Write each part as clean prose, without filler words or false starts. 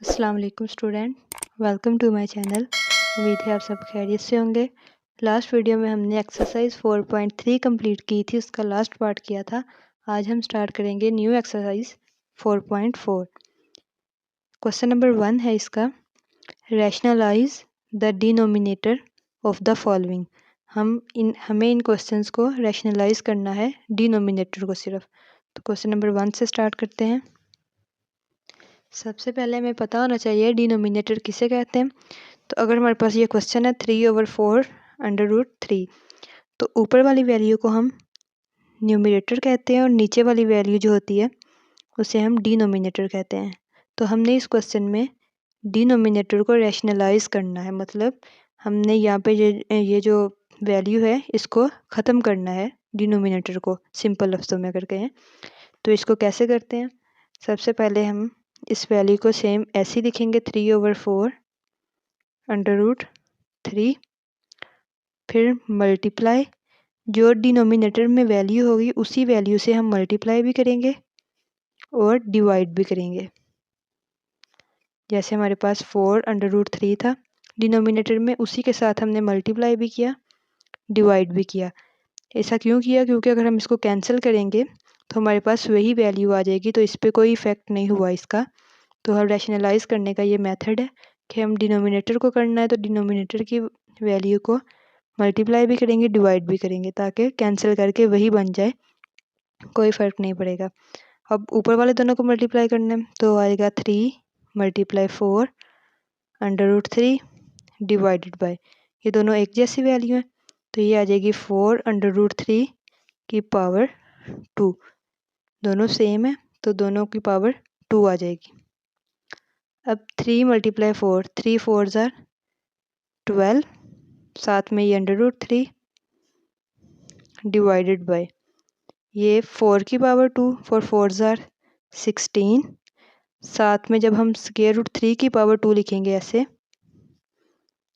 अस्सलाम वालेकुम student, welcome to my channel. उम्मीद है आप सब खैरियत से होंगे। लास्ट वीडियो में हमने एक्सरसाइज 4.3 कंप्लीट की थी, उसका लास्ट पार्ट किया था। आज हम स्टार्ट करेंगे न्यू एक्सरसाइज 4.4। क्वेश्चन नंबर 1 है इसका, rationalise the denominator of the following. हमें इन क्वेश्चंस को रैशनलाइज करना है, डिनोमिनेटर को सिर्फ। तो क्वेश्चन नंबर 1 से स्टार्ट करते हैं। सबसे पहले हमें पता होना चाहिए डिनोमिनेटर किसे कहते हैं। तो अगर हमारे पास ये क्वेश्चन है 3/4 अंडर रूट 3, तो ऊपर वाली वैल्यू को हम न्यूमरेटर कहते हैं और नीचे वाली वैल्यू जो होती है उसे हम डिनोमिनेटर कहते हैं। तो हमने इस क्वेश्चन में डिनोमिनेटर को रैशनलाइज करना है, मतलब हमने यहाँ पे ये जो वैल्यू है इसको ख़त्म करना है, डिनोमिनेटर को सिंपल लफ्ज़ों में अगर कहें। तो इसको कैसे करते हैं, सबसे पहले हम इस वैल्यू को सेम ऐसे ही लिखेंगे 3/4 अंडर रूट 3, फिर मल्टीप्लाई, जो डिनोमिनेटर में वैल्यू होगी उसी वैल्यू से हम मल्टीप्लाई भी करेंगे और डिवाइड भी करेंगे। जैसे हमारे पास 4 अंडर रूट 3 था डिनोमिनेटर में, उसी के साथ हमने मल्टीप्लाई भी किया, डिवाइड भी किया। ऐसा क्यों किया, क्योंकि अगर हम इसको कैंसिल करेंगे तो हमारे पास वही वैल्यू आ जाएगी, तो इस पर कोई इफ़ेक्ट नहीं हुआ इसका। तो हम रैशनलाइज करने का ये मेथड है कि हम डिनोमिनेटर को करना है तो डिनोमिनेटर की वैल्यू को मल्टीप्लाई भी करेंगे, डिवाइड भी करेंगे, ताकि कैंसिल करके वही बन जाए, कोई फ़र्क नहीं पड़ेगा। अब ऊपर वाले दोनों को मल्टीप्लाई करना है तो आएगा 3 × 4 अंडर रूट 3 डिवाइडेड बाय, ये दोनों एक जैसी वैल्यू है तो ये आ जाएगी 4 अंडर रूट 3 की पावर 2। दोनों सेम है तो दोनों की पावर 2 आ जाएगी। अब 3 × 4, 3 4 ज़ार 12, साथ में ये अंडर रूट 3 डिवाइडेड बाय, ये 4 की पावर 2, 4 4 ज़ार 16, साथ में जब हम स्क्वायर रूट 3 की पावर 2 लिखेंगे ऐसे,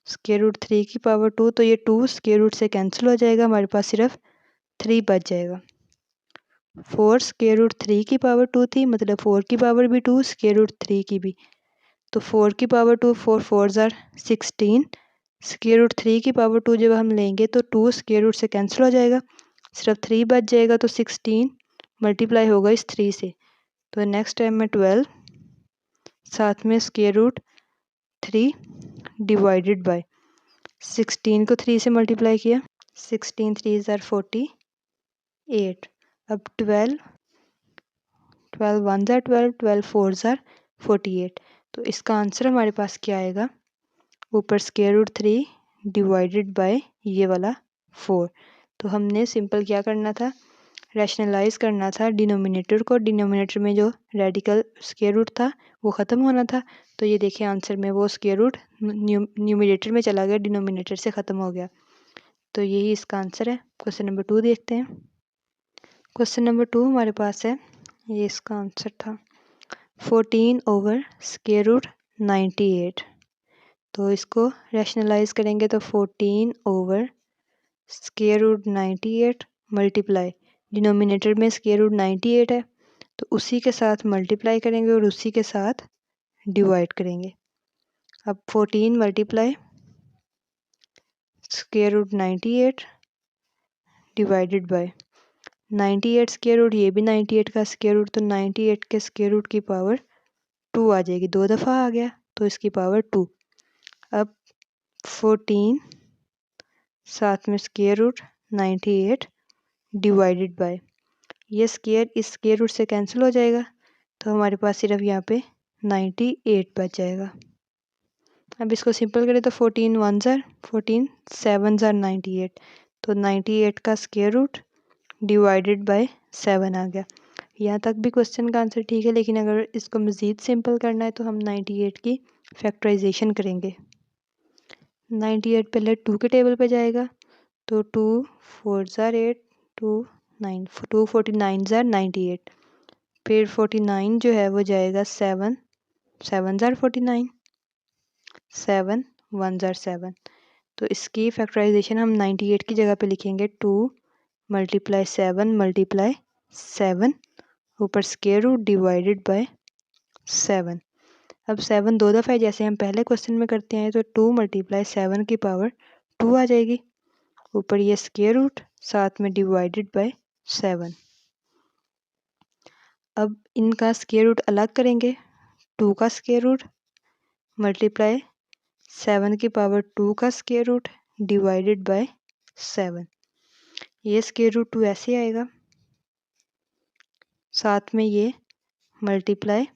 स्क्वायर रूट 3 की पावर 2, तो ये 2 स्क्वायर रूट से कैंसिल हो जाएगा, हमारे पास सिर्फ 3 बच जाएगा। 4 स्क्वायर रूट 3 की पावर 2 थी, मतलब 4 की पावर भी 2, स्क्वायर रूट 3 की भी, तो 4 की पावर 2, 4 4 ज़ार 16, स्क्वायर रूट 3 की पावर 2 जब हम लेंगे तो 2 स्क्वायर रूट से कैंसिल हो जाएगा, सिर्फ 3 बच जाएगा, तो 16 मल्टीप्लाई होगा इस 3 से, तो नेक्स्ट टाइम में 12, साथ में स्क्वायर रूट 3 डिवाइडेड बाय, 16 को 3 से मल्टीप्लाई किया, 16 3 ज़ार 48, अब 12 1 ज़ार 12, 12 4 ज़ार 48, तो इसका आंसर हमारे पास क्या आएगा, ऊपर स्क्वायर रूट 3 डिवाइडेड बाय ये वाला 4। तो हमने सिंपल क्या करना था, रैशनलाइज करना था डिनोमिनेटर को, डिनोमिनेटर में जो रेडिकल स्क्वायर रूट था वो ख़त्म होना था, तो ये देखिए आंसर में वो स्क्वायर रूट न्यूमरेटर में चला गया, डिनोमिनेटर से ख़त्म हो गया, तो यही इसका आंसर है। क्वेश्चन नंबर 2 देखते हैं। क्वेश्चन नंबर 2 हमारे पास है, ये इसका आंसर था 14/√98। तो इसको रैशनलाइज करेंगे तो 14/√98 मल्टीप्लाई, डिनोमिनेटर में स्क्वायर रूट 98 है तो उसी के साथ मल्टीप्लाई करेंगे और उसी के साथ डिवाइड करेंगे। अब 14 multiply square root 98 divided by 98 square root, ये भी 98 का स्क्वायर रूट, तो 98 के स्क्वायर रूट की पावर 2 आ जाएगी, 2 दफ़ा आ गया तो इसकी पावर 2। अब 14 साथ में स्क्वायर रूट 98 डिवाइडेड बाय, ये स्क्वायर इस स्क्वायर रूट से कैंसिल हो जाएगा, तो हमारे पास सिर्फ यहाँ पे 98 बच जाएगा। अब इसको सिंपल करें तो 14 1 ज़ार 14, 7 ज़ार 98, तो 98 का स्क्वायर रूट डिवाइडेड बाय 7 आ गया। यहाँ तक भी क्वेश्चन का आंसर ठीक है, लेकिन अगर इसको मज़ीद सिंपल करना है तो हम 98 की फैक्टराइजेशन करेंगे। 98 पहले 2 के टेबल पे जाएगा, तो 2 4 ज़ार 8, 2 9, 2 49 ज़ार 98, फिर 49 जो है वो जाएगा 7 7 ज़ार 49, 7 1 ज़ार 7, तो इसकी फैक्टराइजेशन हम 98 की जगह पे लिखेंगे 2 × 7 × 7 ऊपर स्क्वायर रूट डिवाइडेड बाय 7। अब 7 2 दफ़ा है, जैसे हम पहले क्वेश्चन में करते हैं, तो 2 मल्टीप्लाई 7 की पावर 2 आ जाएगी। ऊपर ये स्क्वायर रूट, साथ में डिवाइडेड बाय 7। अब इनका स्क्वायर रूट अलग करेंगे। 2 का स्क्वायर रूट मल्टीप्लाई 7 की पावर 2 का स्क्वायर रूट डिवाइडेड बाय 7। ये स्क्वायर रूट 2 ऐसे आएगा, साथ में ये मल्टीप्लाई,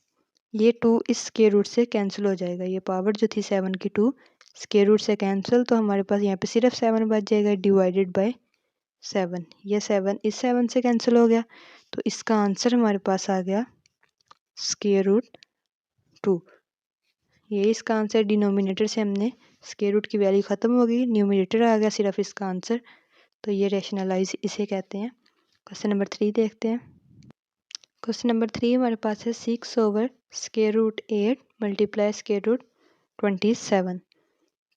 ये 2 इस स्क्वायर रूट से कैंसिल हो जाएगा। ये पावर जो थी 7 की 2 स्क्वायर रूट से कैंसिल, तो हमारे पास यहाँ पे सिर्फ 7 बच जाएगा डिवाइडेड बाय 7। ये 7 इस 7 से कैंसिल हो गया, तो इसका आंसर हमारे पास आ गया स्क्वायर रूट 2। ये इसका आंसर, डिनोमिनेटर से हमने स्क्वायर रूट की वैल्यू ख़त्म हो गई, न्यूमिनेटर आ गया सिर्फ इसका आंसर, तो ये रैशनलाइज इसे कहते हैं। क्वेश्चन नंबर 3 देखते हैं। क्वेश्चन नंबर 3 हमारे पास है 6 over square root 8 multiply square root 27।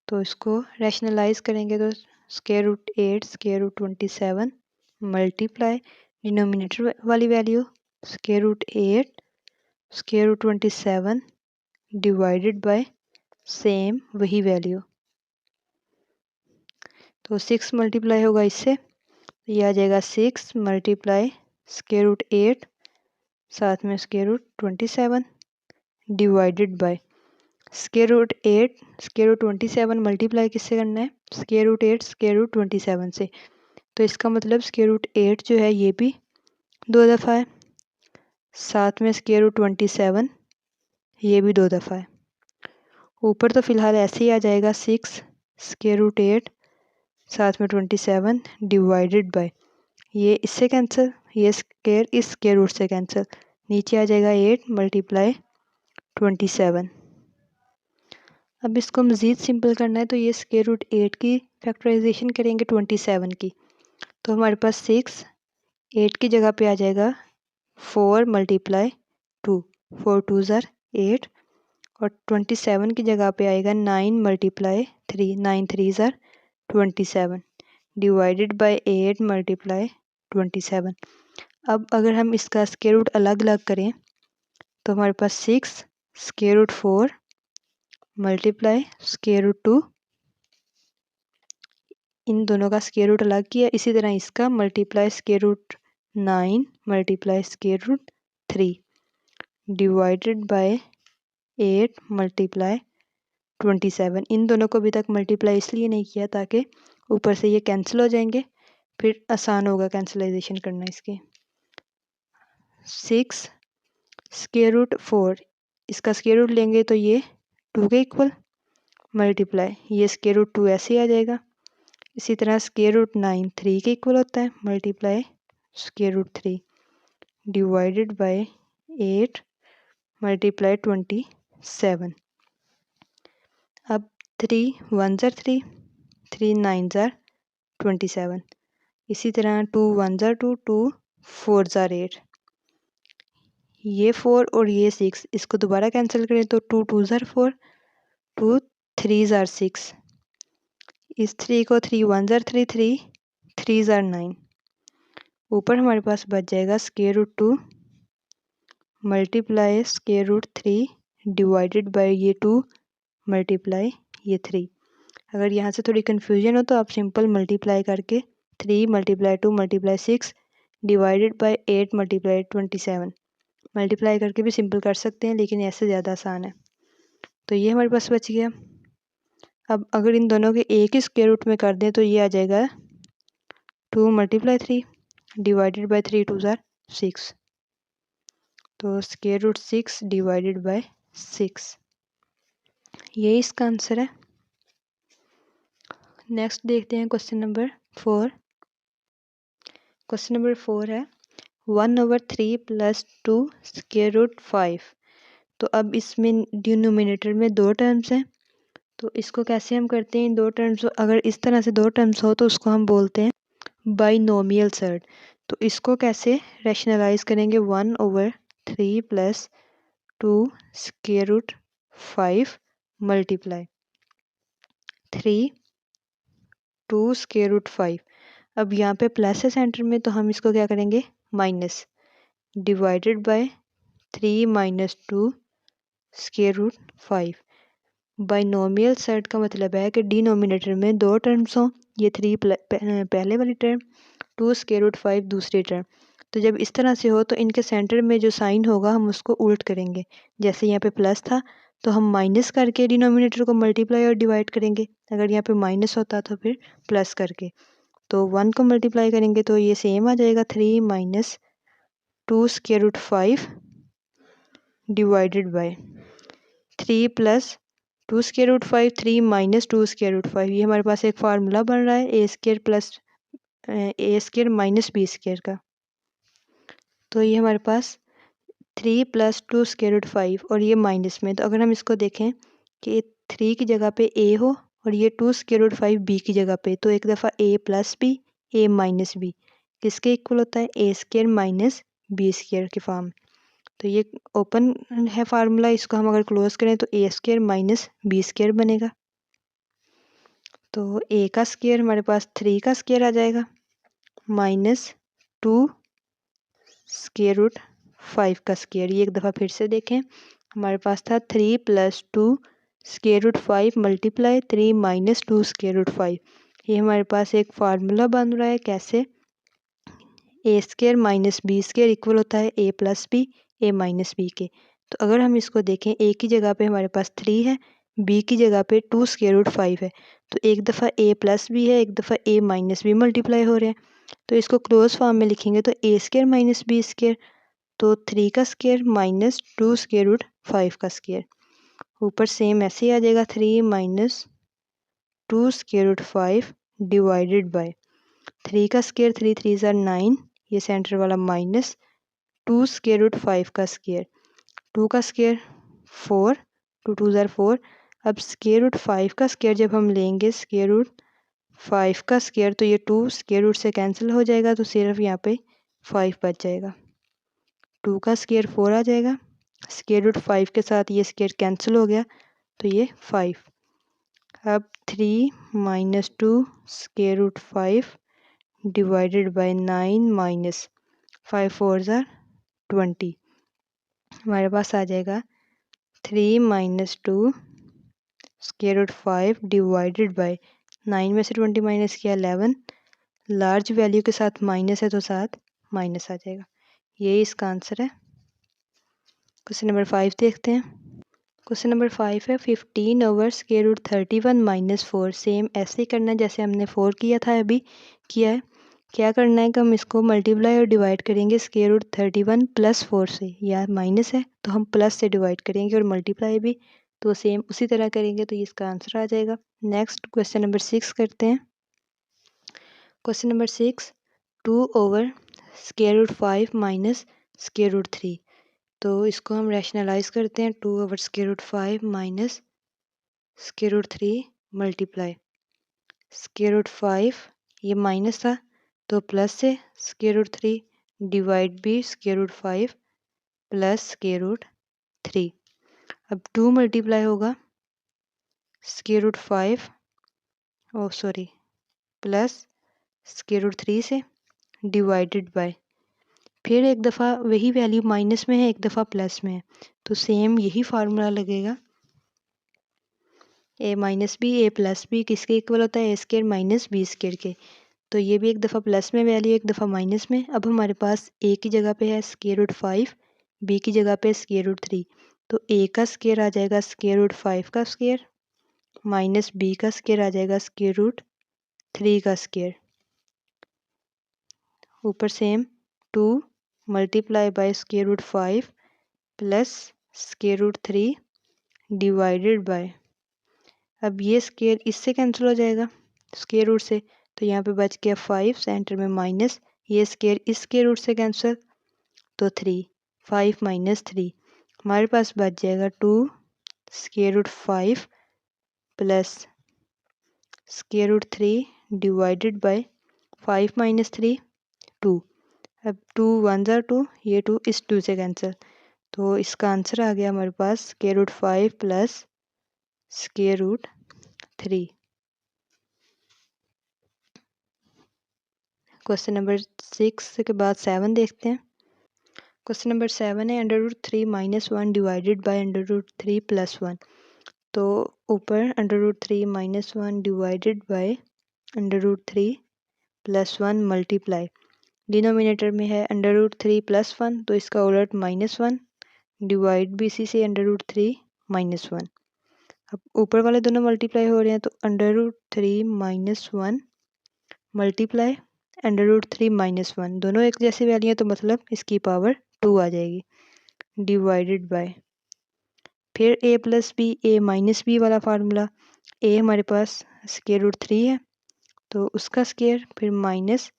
तो इसको रैशनलाइज करेंगे, तो square root 8 square root 27 multiply denominator वाली value square root 8 square root 27 divided by same वही वैल्यू। तो 6 मल्टीप्लाई होगा इससे, तो ये आ जाएगा 6 मल्टीप्लाई स्क्वायर रूट 8 साथ में square root 27 divided by square root 8 square root 27 multiply किससे करना है, स्क्वायर रूट 8 स्क्वायर रूट 27 से। तो इसका मतलब स्क्वायर रूट 8 जो है ये भी 2 दफ़ा है, साथ में स्क्वायर रूट 27 ये भी 2 दफ़ा है। ऊपर तो फ़िलहाल ऐसे ही आ जाएगा 6 स्क्वायर रूट 8 साथ में 27 डिवाइडेड बाय, ये इससे कैंसिल, ये स्क्वायर इस स्क्वायर रूट से कैंसिल, नीचे आ जाएगा 8 मल्टीप्लाई 27। अब इसको मज़ीद सिंपल करना है, तो ये स्क्वायर रूट 8 की फैक्टराइजेशन करेंगे 27 की, तो हमारे पास 6 8 की जगह पे आ जाएगा 4 मल्टीप्लाई 2, 4 2 ज़ार 8, और 27 की जगह पे आएगा 9 मल्टीप्लाई 3, 9 3 ज़ार 27 डिवाइडेड बाय 8 मल्टीप्लाई 27। अब अगर हम इसका स्क्वायर रूट अलग अलग करें, तो हमारे पास 6 square root 4 multiply square root 2, इन दोनों का स्क्वायर रूट अलग किया, इसी तरह इसका multiply square root 9 multiply square root 3 divided by 8 multiply 27। इन दोनों को अभी तक मल्टीप्लाई इसलिए नहीं किया ताकि ऊपर से ये कैंसिल हो जाएंगे, फिर आसान होगा कैंसिलाइजेशन करना इसके। 6 स्क्वायर रूट 4, इसका स्क्वायर रूट लेंगे तो ये 2 के इक्वल मल्टीप्लाई, ये स्क्वायर रूट 2 ऐसे आ जाएगा। इसी तरह स्क्वायर रूट 9 3 के इक्वल होता है, multiply square root 3 divided by 8 multiply 27। अब 3 1 ज़ार 3, 3 9 ज़ार 27, इसी तरह 2 1 ज़ार 2, 2 4 ज़ार 8, ये 4 और ये 6 इसको दोबारा कैंसिल करें तो 2 2 ज़ार 4, 2 3 ज़ार 6, इस 3 को 3 1 ज़ार 3, 3 3 ज़ार 9, ऊपर हमारे पास बच जाएगा square root 2 multiply square root 3 divided by ये 2 मल्टीप्लाई ये 3। अगर यहाँ से थोड़ी कन्फ्यूजन हो तो आप सिंपल मल्टीप्लाई करके 3 multiply 2 multiply 6 divided by 8 multiply 27 multiply करके भी सिंपल कर सकते हैं, लेकिन ऐसे ज़्यादा आसान है। तो ये हमारे पास बच गया। अब अगर इन दोनों के एक ही स्क्वायर रूट में कर दें तो ये आ जाएगा 2 मल्टीप्लाई 3 डिवाइडेड बाय 3 2 ज़ार 6, तो स्क्वायर रूट 6 डिवाइडेड बाय 6, ये इसका आंसर है। नेक्स्ट देखते हैं क्वेश्चन नंबर 4। क्वेश्चन नंबर 4 है 1/3 + 2 स्क्वायर रूट 5। तो अब इसमें डिनोमिनेटर में 2 टर्म्स हैं, तो इसको कैसे हम करते हैं, इन 2 टर्म्स, अगर इस तरह से 2 टर्म्स हो तो उसको हम बोलते हैं बाइनोमियल सर्ड। तो इसको कैसे रैशनलाइज करेंगे, 1/3 + 2 square root 5 multiply 3 2 square root 5। अब यहाँ पे प्लस है सेंटर में, तो हम इसको क्या करेंगे minus, divided by 3 - 2 square root 5। Binomial set का मतलब है कि डिनोमिनेटर में दो टर्म्स हों, ये 3 पहले वाली टर्म, 2 स्क्वायर रूट 5 दूसरी टर्म। तो जब इस तरह से हो तो इनके सेंटर में जो साइन होगा हम उसको उल्ट करेंगे। जैसे यहाँ पे प्लस था तो हम माइनस करके डिनोमिनेटर को मल्टीप्लाई और डिवाइड करेंगे, अगर यहाँ पे माइनस होता तो फिर प्लस करके। तो 1 को मल्टीप्लाई करेंगे तो ये सेम आ जाएगा, 3 minus 2 square root 5 divided by 3 plus 2 square root 5, 3 minus 2 square root 5। ये हमारे पास एक फार्मूला बन रहा है A square plus A square minus B square का। तो ये हमारे पास 3 प्लस 2 स्क्वायर रूट 5 और ये माइनस में, तो अगर हम इसको देखें कि 3 की जगह पे ए हो और ये 2 स्क्वायर रूट 5 बी की जगह पे, तो एक दफ़ा ए plus B, A minus B किसके इक्वल होता है, A square minus B square के फॉर्म। तो ये ओपन है फार्मूला, इसको हम अगर क्लोज करें तो ए स्क्वायर माइनस बी स्क्वायर बनेगा। तो ए का स्क्वायर हमारे पास 3 का स्क्वायर आ जाएगा माइनस 2 स्क्वायर रूट 5 का स्क्वायर। ये एक दफ़ा फिर से देखें, हमारे पास था 3 plus 2 square root 5 multiply 3 minus 2 square root 5। ये हमारे पास एक फार्मूला बन रहा है, कैसे, A square minus B square equal होता है A plus B, A minus B के। तो अगर हम इसको देखें, ए की जगह पे हमारे पास 3 है, बी की जगह पे 2 स्क्वायर रूट 5 है, तो एक दफ़ा ए प्लस बी है, एक दफ़ा ए माइनस बी मल्टीप्लाई हो रहे हैं। तो इसको क्लोज फॉर्म में लिखेंगे तो ए स्क्वायर माइनस बी स्क्वायर, तो 3 का स्क्वायर माइनस 2 स्क्वायर रूट 5 का स्क्वायर। ऊपर सेम ऐसे ही आ जाएगा, 3 minus 2 square root 5 divided by 3 का स्क्वायर, 3 3 ज़ार 9, ये सेंटर वाला माइनस 2 स्क्वायर रूट 5 का स्क्वायर, 2 का स्क्वायर 4, 2 2 ज़ार 4। अब स्क्वायर रूट 5 का स्क्वायर जब हम लेंगे, स्क्वायर रूट 5 का स्क्वायर, तो ये 2 स्क्वायर रूट से कैंसिल हो जाएगा, तो सिर्फ यहाँ पे 5 बच जाएगा। 2 का स्क्वायर 4 आ जाएगा, स्क्वायर रूट 5 के साथ ये स्क्वायर कैंसिल हो गया, तो ये 5। अब 3 minus 2 square root 5 divided by 9 minus 5 4 ज़ार 20। हमारे पास आ जाएगा 3 minus 2 square root 5 divided by 9 में से 20 माइनस किया 11, लार्ज वैल्यू के साथ माइनस है तो साथ माइनस आ जाएगा। यही इसका आंसर है। क्वेश्चन नंबर 5 देखते हैं। क्वेश्चन नंबर 5 है 15 over square root 31 minus 4। Same ऐसे ही करना है जैसे हमने 4 किया था, अभी किया है। क्या करना है कि हम इसको मल्टीप्लाई और डिवाइड करेंगे स्क्वायर रूट 31 प्लस 4 से, या माइनस है तो हम प्लस से डिवाइड करेंगे, और मल्टीप्लाई भी तो सेम उसी तरह करेंगे, तो ये इसका आंसर आ जाएगा। नेक्स्ट क्वेश्चन नंबर 6 करते हैं। Question number 6, 2 over square root 5 minus square root 3। तो इसको हम रैशनलाइज करते हैं, 2 over square root 5 minus square root 3 multiply square root 5, ये माइनस था तो प्लस से स्क्वायर रूट 3 डिवाइड भी square root 5 plus square root 3। अब 2 मल्टीप्लाई होगा square root 5 plus square root 3 से डिवाइडेड बाय, फिर एक दफ़ा वही वैल्यू माइनस में है, एक दफ़ा प्लस में है, तो सेम यही फार्मूला लगेगा, ए माइनस बी ए प्लस बी किसके इक्वल होता है, A square minus B square के। तो ये भी एक दफ़ा प्लस में वैल्यू, एक दफ़ा माइनस में। अब हमारे पास ए की जगह पे है स्क्वायर रूट 5, बी की जगह पे स्क्वायर रूट 3, तो ए का स्क्वायर आ जाएगा स्क्वायर रूट 5 का स्क्वायर माइनस बी का स्क्वायर आ जाएगा स्क्वायर रूट 3 का स्क्वायर। ऊपर same 2 multiply by square root 5 plus square root 3 divided by, अब ये स्क्वायर इससे कैंसिल हो जाएगा स्क्वायर रूट से, तो यहाँ पे बच गया 5, सेंटर में माइनस, ये स्क्वायर इस स्क्वायर रूट से कैंसिल, तो 3, 5 माइनस 3, हमारे पास बच जाएगा 2 square root 5 plus square root 3 divided by 5 minus 3 2। अब 2 1 ज़ार 2, ये 2 इस 2 से कैंसिल, तो इसका आंसर आ गया हमारे पास square root 5 plus square root 3। Question number 6 के बाद 7 देखते हैं। क्वेश्चन नंबर 7 है √3 - 1 डिवाइडेड बाय √3 + 1। तो ऊपर √3 - 1 डिवाइडेड बाय √3 + 1 मल्टीप्लाई, डिनोमिनेटर में है √3 + 1 तो इसका उलट -1, डिवाइड भी इसी से √3 - 1। अब ऊपर वाले दोनों मल्टीप्लाई हो रहे हैं तो √3 - 1 मल्टीप्लाई √3 - 1, दोनों एक जैसी वैल्यू है तो मतलब इसकी पावर 2 आ जाएगी, डिवाइडेड बाय फिर a + b a - b वाला फार्मूला, a हमारे पास √3 है तो उसका स्क्वायर, फिर माइनस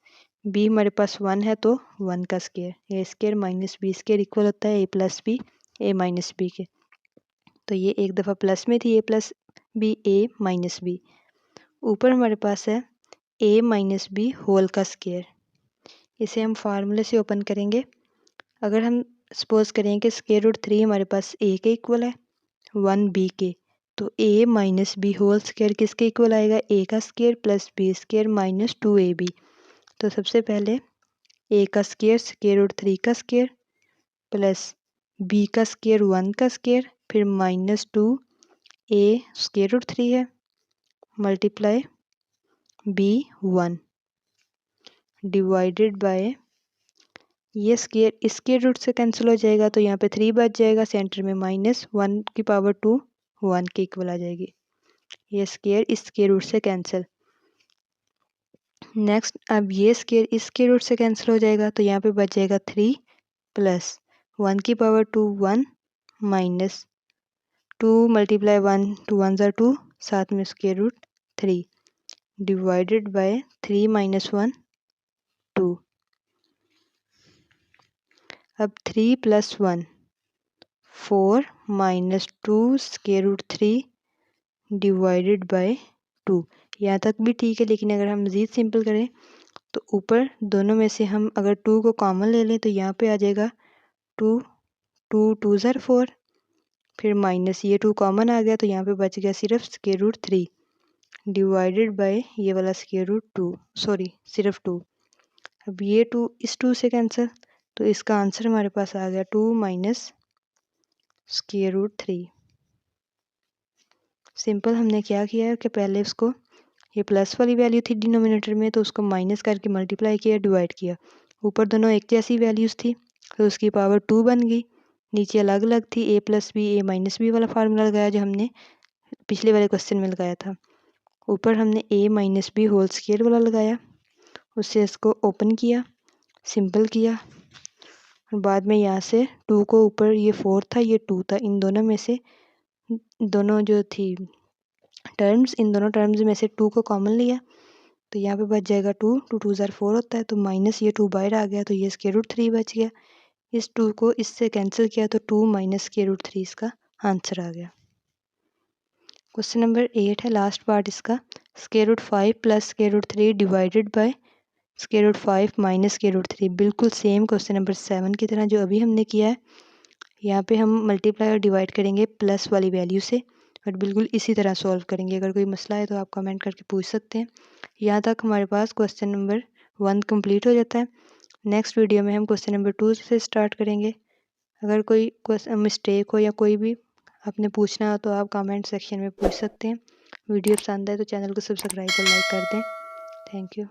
b हमारे पास 1 है तो 1 का स्क्वायर, a² - b² इक्वल होता है a + b a - b के। तो ये एक दफ़ा प्लस में थी a + b a - b, ऊपर हमारे पास है a - b होल का स्क्वायर। इसे हम फार्मूले से ओपन करेंगे। अगर हम सपोज करें कि √3 हमारे पास a के इक्वल है 1 b के, तो a - b होल स्क्वायर किसके इक्वल आएगा, a का स्क्वायर प्लस b² - 2ab। तो सबसे पहले a का स्क्वायर √3 का स्क्वायर प्लस b का स्क्वायर 1 का स्क्वायर, फिर -2 a √3 है मल्टीप्लाई b1 डिवाइडेड बाय, ये स्क्वायर इसके रूट से कैंसिल हो जाएगा तो यहाँ पे 3 बच जाएगा, सेंटर में -1⁻2 1 के इक्वल आ जाएगी। ये स्क्वायर इसके रूट से कैंसिल। नेक्स्ट अब ये स्क्वायर इसके रूट से कैंसिल हो जाएगा तो यहाँ पे बच जाएगा 3 प्लस 1⁻2 1 माइनस 2 × 1 2 1 ज़ा 2, साथ में स्क्वायर रूट 3 डिवाइडेड बाय 3 - 1 2। अब 3 + 1 4 - 2 √3 डिवाइडेड बाय 2। यहाँ तक भी ठीक है, लेकिन अगर हम मज़ीद सिंपल करें तो ऊपर दोनों में से हम अगर 2 को कॉमन ले लें तो यहाँ पे आ जाएगा 2 2 2 ज़ा 4, फिर माइनस ये 2 कॉमन आ गया तो यहाँ पे बच गया सिर्फ √3 डिवाइडेड बाय ये वाला √2, सॉरी सिर्फ 2। अब ये 2 इस 2 से कैंसिल तो इसका आंसर हमारे पास आ गया 2 - √3। सिंपल हमने क्या किया है कि पहले उसको, ये प्लस वाली वैल्यू थी डिनोमिनेटर में तो उसको माइनस करके मल्टीप्लाई किया, डिवाइड किया। ऊपर दोनों एक जैसी वैल्यूज़ थी तो उसकी पावर 2 बन गई, नीचे अलग अलग थी a + b a - b वाला फार्मूला लगाया जो हमने पिछले वाले क्वेश्चन में लगाया था। ऊपर हमने a - b होल स्क्वायर वाला लगाया, उससे इसको ओपन किया, सिंपल किया, और बाद में यहाँ से 2 को ऊपर ये 4 था ये 2 था, इन दोनों में से दोनों जो थी टर्म्स, इन दोनों टर्म्स में से 2 को कॉमन लिया तो यहाँ पे बच जाएगा 2 2 2 ज़ा 4 होता है तो माइनस ये 2 बाहर आ गया तो ये √3 बच गया। इस 2 को इससे कैंसिल किया तो 2 - √3 इसका आंसर आ गया। क्वेश्चन नंबर 8 है लास्ट पार्ट इसका, √5 + √3 डिवाइडेड बाय √5 - √3। बिल्कुल सेम क्वेश्चन नंबर 7 की तरह जो अभी हमने किया है। यहाँ पे हम मल्टीप्लाई और डिवाइड करेंगे प्लस वाली वैल्यू से और बिल्कुल इसी तरह सॉल्व करेंगे। अगर कोई मसला है तो आप कमेंट करके पूछ सकते हैं। यहाँ तक हमारे पास क्वेश्चन नंबर 1 कंप्लीट हो जाता है। नेक्स्ट वीडियो में हम क्वेश्चन नंबर 2 से स्टार्ट करेंगे। अगर कोई मिस्टेक हो या कोई भी आपने पूछना हो तो आप कमेंट सेक्शन में पूछ सकते हैं। वीडियो पसंद आए तो चैनल को सब्सक्राइब और लाइक कर दें। Thank you.